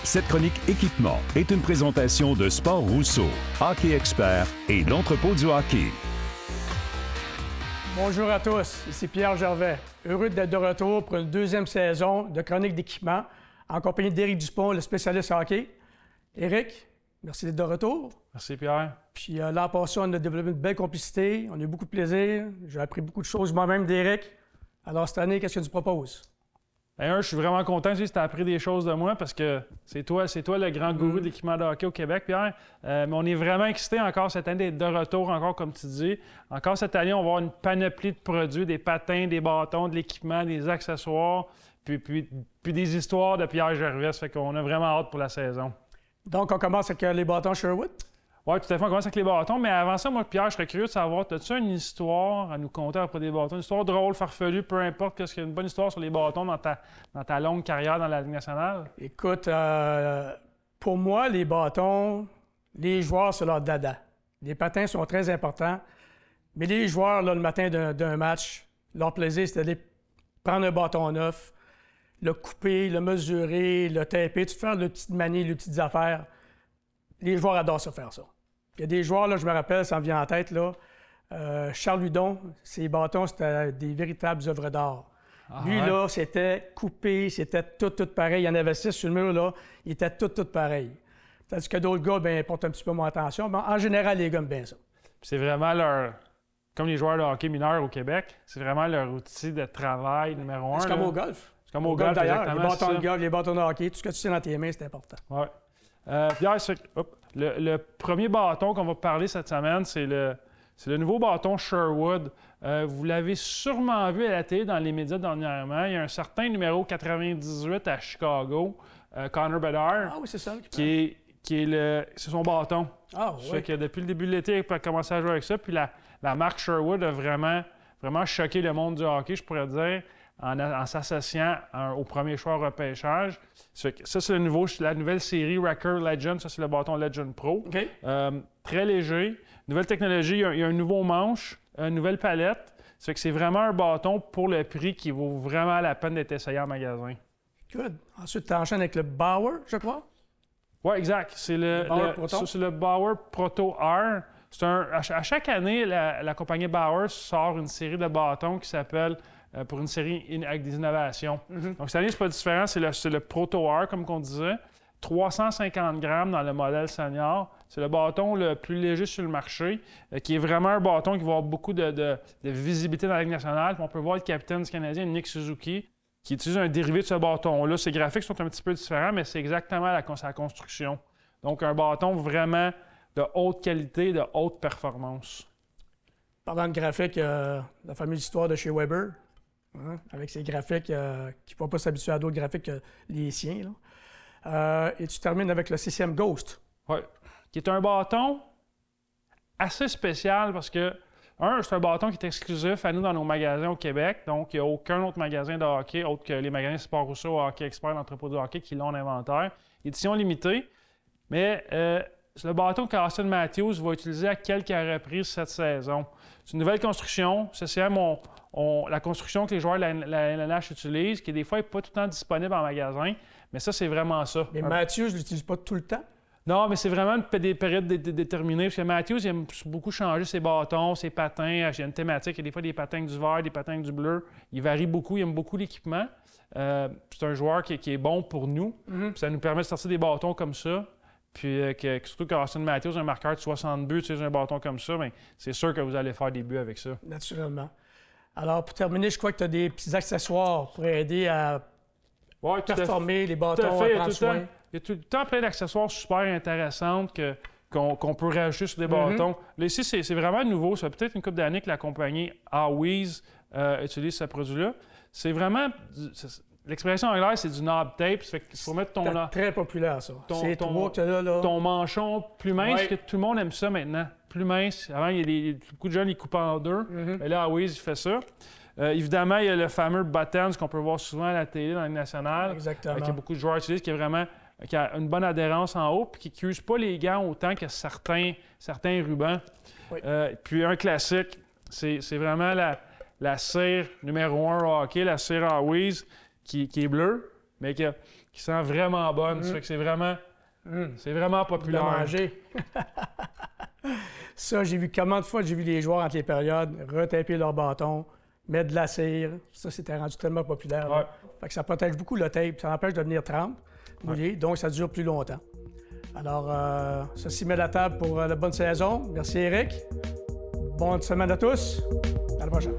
Cette chronique équipement est une présentation de Sport Rousseau, Hockey Expert et l'entrepôt du hockey. Bonjour à tous, ici Pierre Gervais. Heureux d'être de retour pour une deuxième saison de chronique d'équipement en compagnie d'Éric Dupont, le spécialiste hockey. Éric, merci d'être de retour. Merci Pierre. Puis l'an passé, on a développé une belle complicité, on a eu beaucoup de plaisir. J'ai appris beaucoup de choses moi-même d'Éric. Alors cette année, qu'est-ce que tu proposes? D'ailleurs, je suis vraiment content que tu as appris des choses de moi parce que c'est toi le grand gourou de l'équipement de hockey au Québec, Pierre. Mais on est vraiment excités encore cette année d'être de retour, encore comme tu dis. Encore cette année, on va avoir une panoplie de produits, des patins, des bâtons, de l'équipement, des accessoires, puis des histoires de Pierre Gervais. Ça fait qu'on a vraiment hâte pour la saison. Donc, on commence avec les bâtons Sherwood? Oui, tout à fait. On commence avec les bâtons. Mais avant ça, moi, Pierre, je serais curieux de savoir, as-tu une histoire à nous conter après des bâtons? Une histoire drôle, farfelue, peu importe, qu'est-ce qu'il y a une bonne histoire sur les bâtons dans ta longue carrière dans la Ligue nationale? Écoute, pour moi, les bâtons, les joueurs, c'est leur dada. Les patins sont très importants. Mais les joueurs, là, le matin d'un match, leur plaisir, c'est d'aller prendre un bâton neuf, le couper, le mesurer, le taper, tout faire de petites manies, de petites affaires. Les joueurs adorent ça faire ça. Il y a des joueurs, là, je me rappelle, ça me vient en tête, là. Charles Hudon, ses bâtons, c'était des véritables œuvres d'art. Lui, là, c'était coupé, c'était tout pareil. Il y en avait 6 sur le mur, là. Il était tout pareil. Tandis que d'autres gars, bien, portent un petit peu moins attention. Mais en général, les gars aiment bien ça. C'est vraiment leur... Comme les joueurs de hockey mineurs au Québec, c'est vraiment leur outil de travail numéro un. C'est comme au golf. C'est comme au golf, d'ailleurs. exactement. Les bâtons de golf, les bâtons de hockey, tout ce que tu sais dans tes mains, c'est important. Oui. Pierre, le premier bâton qu'on va parler cette semaine, c'est le nouveau bâton Sherwood. Vous l'avez sûrement vu à la télé dans les médias dernièrement. Il y a un certain numéro 98 à Chicago, Connor Bedard. Ah oui, c'est ça. C'est son bâton. Ah oui. Ça fait que depuis le début de l'été, il a commencé à jouer avec ça. Puis la marque Sherwood a vraiment choqué le monde du hockey, je pourrais dire, en s'associant au premier choix repêchage. Ça, c'est la nouvelle série Wrecker Legend. Ça, c'est le bâton Legend Pro. OK. Très léger. Nouvelle technologie, il y a un nouveau manche, une nouvelle palette. Ça fait que c'est vraiment un bâton pour le prix qui vaut vraiment la peine d'être essayé en magasin. Good. Ensuite, tu enchaînes avec le Bauer, je crois? Oui, exact. C'est le Bauer Proto R. À chaque année, la compagnie Bauer sort une série de bâtons qui s'appelle pour une série avec des innovations. Donc, cette année, c'est pas différent. C'est le Proto R, comme on disait. 350 grammes dans le modèle senior. C'est le bâton le plus léger sur le marché, qui est vraiment un bâton qui va avoir beaucoup de visibilité dans la Ligue nationale. Puis on peut voir le capitaine du Canadien, Nick Suzuki, qui utilise un dérivé de ce bâton-là. Ses graphiques sont un petit peu différents, mais c'est exactement sa construction. Donc, un bâton vraiment de haute qualité, de haute performance. Parlant de graphiques, la fameuse histoire de chez Weber, hein, avec ses graphiques qui ne vont pas s'habituer à d'autres graphiques que les siens. Là. Et tu termines avec le CCM Ghost. Oui, qui est un bâton assez spécial parce que, c'est un bâton qui est exclusif à nous dans nos magasins au Québec. Donc, il n'y a aucun autre magasin de hockey autre que les magasins Sport Rousseau, Hockey Expert, l'entrepôt de hockey qui l'ont en inventaire. Édition limitée. Mais le bâton qu'Austin Matthews va utiliser à quelques reprises cette saison. C'est une nouvelle construction. C'est la construction que les joueurs de la LNH utilisent, qui des fois n'est pas tout le temps disponible en magasin. Mais ça, c'est vraiment ça. Mais Matthews ne l'utilise pas tout le temps? Non, mais c'est vraiment des périodes déterminées. Parce que Matthews, il aime beaucoup changer ses bâtons, ses patins. Il y a une thématique. Il y a des fois des patins avec du vert, des patins avec du bleu. Il varie beaucoup. Il aime beaucoup l'équipement. C'est un joueur qui est bon pour nous. Puis ça nous permet de sortir des bâtons comme ça. Puis surtout qu'Austin Matthews, un marqueur de 60 buts, tu sais, un bâton comme ça, bien, c'est sûr que vous allez faire des buts avec ça. Naturellement. Alors, pour terminer, je crois que tu as des petits accessoires pour aider à performer les bâtons, à prendre soin. Il y a tout le temps plein d'accessoires super intéressants qu'on peut rajouter sur des bâtons. Là, ici, c'est vraiment nouveau. Ça fait peut-être une couple d'années que la compagnie Awies utilise ce produit-là. C'est vraiment... L'expression anglaise, c'est du knob tape. Ça fait qu'il faut mettre ton... C'est très populaire, ça. C'est toi que là. Ton manchon plus mince, que tout le monde aime ça maintenant. Plus mince. Avant, beaucoup de jeunes, ils coupent en deux. Mais là, Awies, il fait ça. Évidemment, il y a le fameux buttons qu'on peut voir souvent à la télé dans la Ligue nationale. Exactement. Que beaucoup de joueurs utilisent, qui a une bonne adhérence en haut, puis qui n'use pas les gants autant que certains rubans. Oui. Puis un classique, c'est vraiment la cire numéro 1 au hockey, la cire Awies, qui est bleue. mais qui sent vraiment bonne. Ça fait que c'est vraiment populaire. De manger. Ça, j'ai vu combien de fois j'ai vu les joueurs entre les périodes retaper leur bâton, mettre de la cire. Ça, c'était rendu tellement populaire. Ouais. Fait que ça protège beaucoup le tape. Ça empêche de venir trempe, mouillé, donc ça dure plus longtemps. Alors, ceci met la table pour la bonne saison. Merci, Éric. Bonne semaine à tous. À la prochaine.